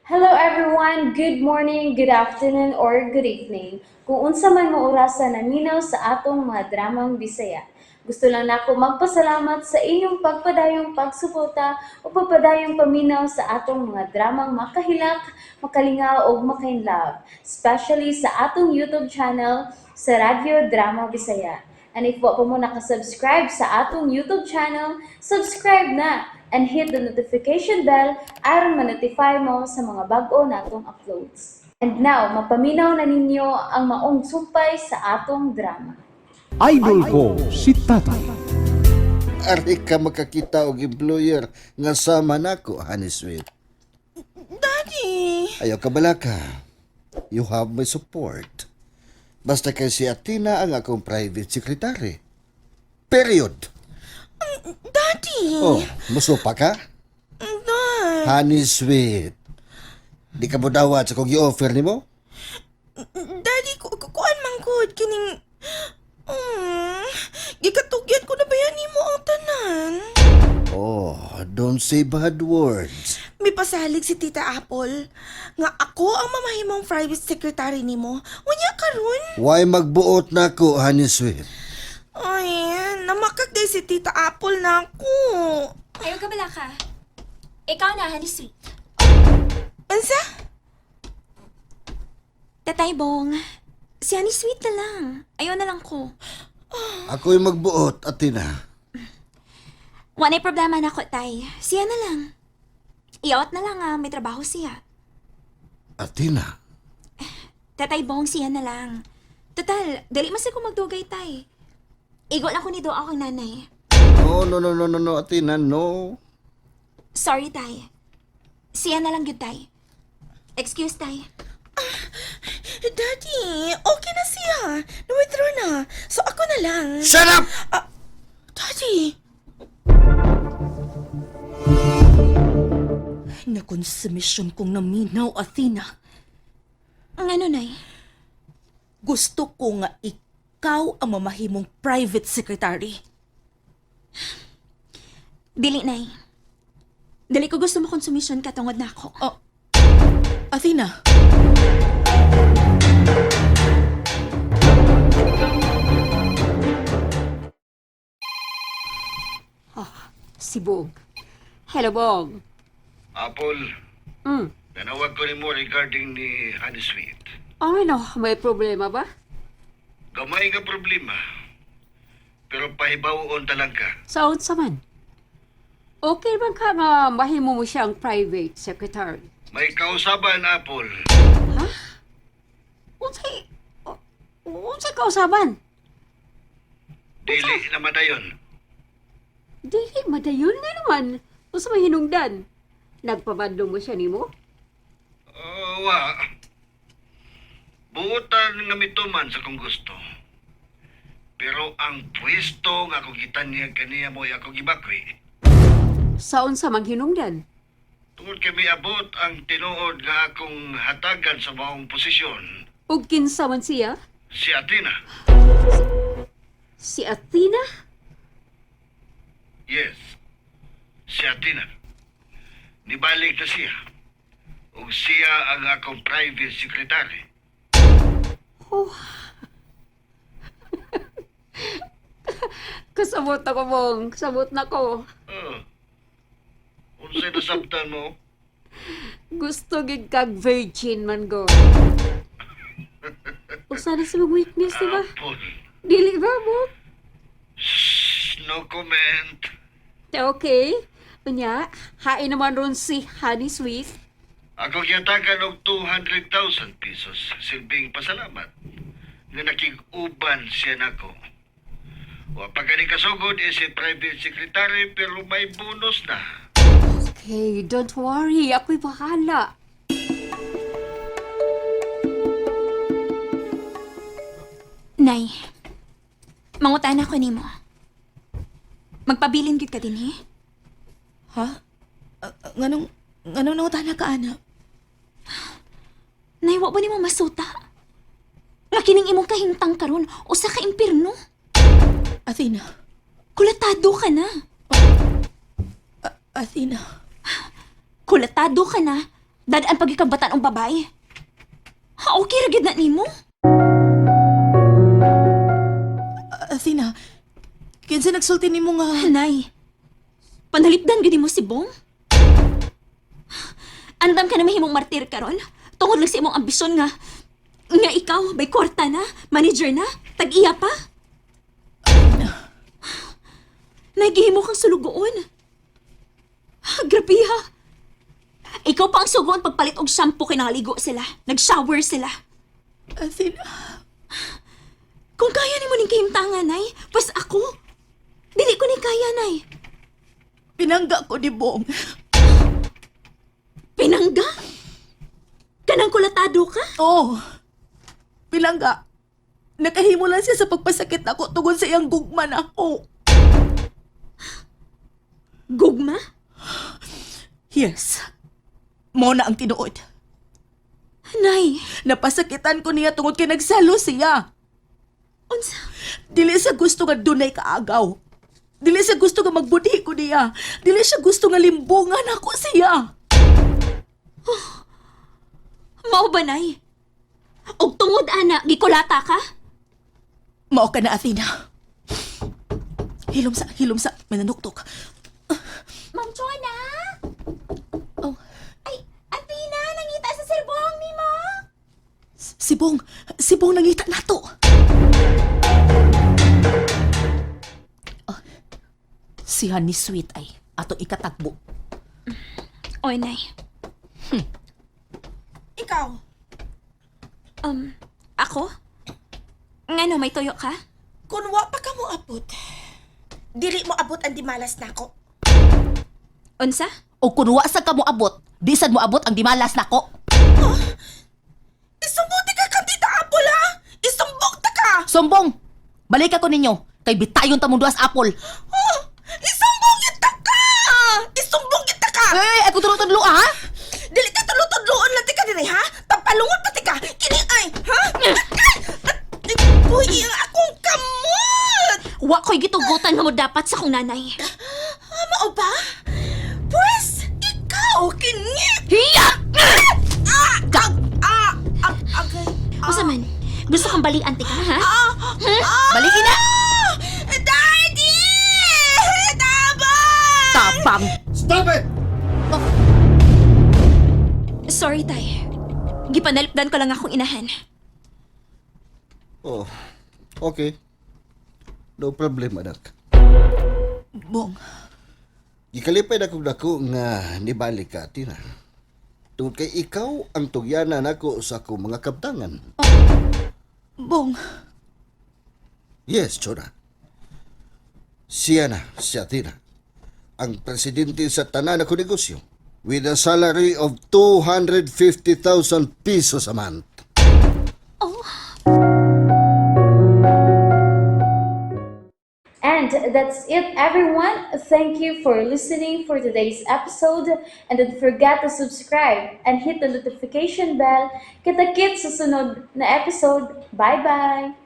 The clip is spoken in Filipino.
Hello everyone, good morning, good afternoon, or good evening. Kung unsa man mo orasan naminaw sa atong mga dramang Bisaya. Gusto lang nako magpasalamat sa inyong pagpadayong pagsuporta o pagpadayong paminaw sa atong mga dramang makahilak, makalingaw o makainlove, especially sa atong YouTube channel sa Radyo Drama Bisaya. And if wa pa mo nakasubscribe sa atong YouTube channel, subscribe na and hit the notification bell aron ma-notify mo sa mga bag-o natong uploads. And now, mapaminaw na ninyo ang maong sumpay sa atong drama. Idol ko si Tatay. Ari ka makakita og employer nga sama nako, honey sweet. Daddy! Ayaw ka balaka. You have my support. Basta kay si Atina ang akong private secretary. Period. Daddy! Oh, musupa ka? Dad! Honey sweet. Di ka mo dawat sa kong i-offer ni mo? Daddy, kuan man good kining... gikatugyan ko na ba yan mo ang tanan? Oh, don't say bad words. May pasalig si Tita Apple nga ako ang mamahimong private secretary nimo. Unya karon? Why magbuot nako, honey sweet? Ay, namakag day si Tita Apple na ako. Ayaw ka bala ka. Ikaw na, honey sweet. Ansa? Tatay Bong, si honey sweet na lang. Ayaw na lang ko. Ako'y magbuot, Atina. Wanay problema na ko, tay. Siya na lang. Iawat na lang may trabaho siya. Atina. Tatay Bong, siya na lang. Total, dali mas ko magdugay, tay. Igo lang ko ni Doa akong nanay. No, Atina, no. Sorry, tay. Siya na lang yun, tay. Excuse, tay. Daddy, okay na siya. Na-withdraw na. So ako na lang. Shut up! Daddy! Nakonsumisyon kong naminaw, Athena. Ang ano, nay? Gusto ko nga ikaw ang mamahimong private secretary. Dili, nay. Dili ko gusto mo konsumisyon ka tungod na ako. Oh, Athena. Si Bog. Hello, Bog. Apple, Mm. nanawag ko ni mo regarding ni Honey Sweet. Ano, may problema ba? Gamay nga problema. Pero pahibawon talaga. Saud sa man. Okay man ka nga mahimo mo siyang private secretary. May kausaban, Apple. Unsay kausaban? Dili naman na yun. Dili madayon nga naman. Unsa may hinungdan? Nagpabadlong mo siya nimo? Wa. Buutan nga mituman sa kong gusto. Pero ang pwesto nga akong gitanyag kaniya mo ako gibakwi. Sa unsa mang hinungdan? Tungod kami abot ang tinuod nga akong hatagan sa maong posisyon. Ug kinsa man siya? Si Athena. Si Athena? Yes. Si Athena. Nibalik na siya. Ug siya ang akong private secretary. Kasabot ako, Bong. Kasabot na ko. Oh. Unsay nasabtan mo? Gusto gid kag virgin man go. Usa na sa mga weakness, di ba? Apple. Dili ba, Bong? Shh, no comment. Okay. Unya, hain naman ron si Honey Sweet. Ako kiyatakan og 200,000 pesos silbing pasalamat nga nakig-uban siya nako. Wa pa gani kasugod si private secretary pero may bonus na. Okay, don't worry. Ako'y bahala. Nay, mangutan ako nimo. Magpabilin gyud ka din, eh? Ha? Nganong nautana ka, anak? Nay, wa ba nimo masuta? Nga kining imong kahimtang karon usa ka impirno. Athena. Kulatado ka na. Athena. Kulatado ka na Dadaan pagikabatan ang babay. Ha, okay ra gid na nimo? Athena, kinsa nagsulti nimo nga... Nay, panalipdan gid mo si Bong? Andam ka na mahimong martir karon? Tungod lang sa imong ambisyon nga ikaw, bay kwarta na, manager na, tag-iya pa? Nagihimo kang sulugoon. Grabe ha. Ikaw pa ang sugon pagpalit og shampoo kay nangaligo sila. Nag-shower sila. Athena, Kung kaya ni mo ning kahimtangan, Nay, pas ako. Dili ko ni kaya, Nay. pinangga ko ni Bong. Pinangga? Kanang kulatado ka? Oh, pinangga. Nakahimo lang siya sa pagpasakit ako tungod sa iyang gugman ako. Gugma? Yes. Mo na ang tinuod. Nay, Napasakitan ko niya tungod kay nagsalo siya. unsa? Dili siya gusto nga dunay kaagaw. Dili siya gusto nga magbudi ko niya. Dili siya gusto nga limbungan ako siya. Mao ba, Nay? Og tungod, ana, gikulata ka? Mao ka na, Athena. Hilom sa, mananuktok. Ma'am Chona? Oh, Ay, Athena, nangita sa serbong ni mo. si Bong nangita nato. Siya ni Sweet ay ato ikatagbo. Oy, Nay. Ikaw? Ako? Ngano, may tuyo ka? Kung wa pa ka mo abot, dili mo abot ang dimalas nako. Unsa? O kung wa sa ka mo abot, di sad mo abot ang dimalas nako. Isumbuti ka kantita apol ha! Isumbok ta ka! Sumbong! Balik ako ninyo, kay bitayon ta mong duas apol. Oh, isumbong kita ka! Isumbong kita ka! Eh, ako turutudlo ha? Dili ka tulutudloon lang tika diri ha? Tapalungon pati ka! Kini ay, ha? Uy, ang akong kamot! Wa ko'y gitugutan nga mo dapat sa kong nanay. Mao ba? Pwes, ikaw kini! Hiya! Agay. Usa man, gusto kang balian ti ka, ha? Balikin na! Daddy! Tama! Tapang! Stop it! Sorry, Tay. Gipanalipdan ko lang akong inahan. Oh, okay. No problem, anak. Bong, Gikalipay na kong dako nga nibalik ka, Tina. Tungod kay ikaw ang tugyanan ako sa akong mga kabtangan. Bong, Yes, Chona. Siya na, si Tina, ang presidente sa tanan ako negosyo with a salary of 250,000 pesos a month. And that's it, everyone. Thank you for listening for today's episode. And don't forget to subscribe and hit the notification bell. Kita-kits sa sunod na episode. Bye-bye!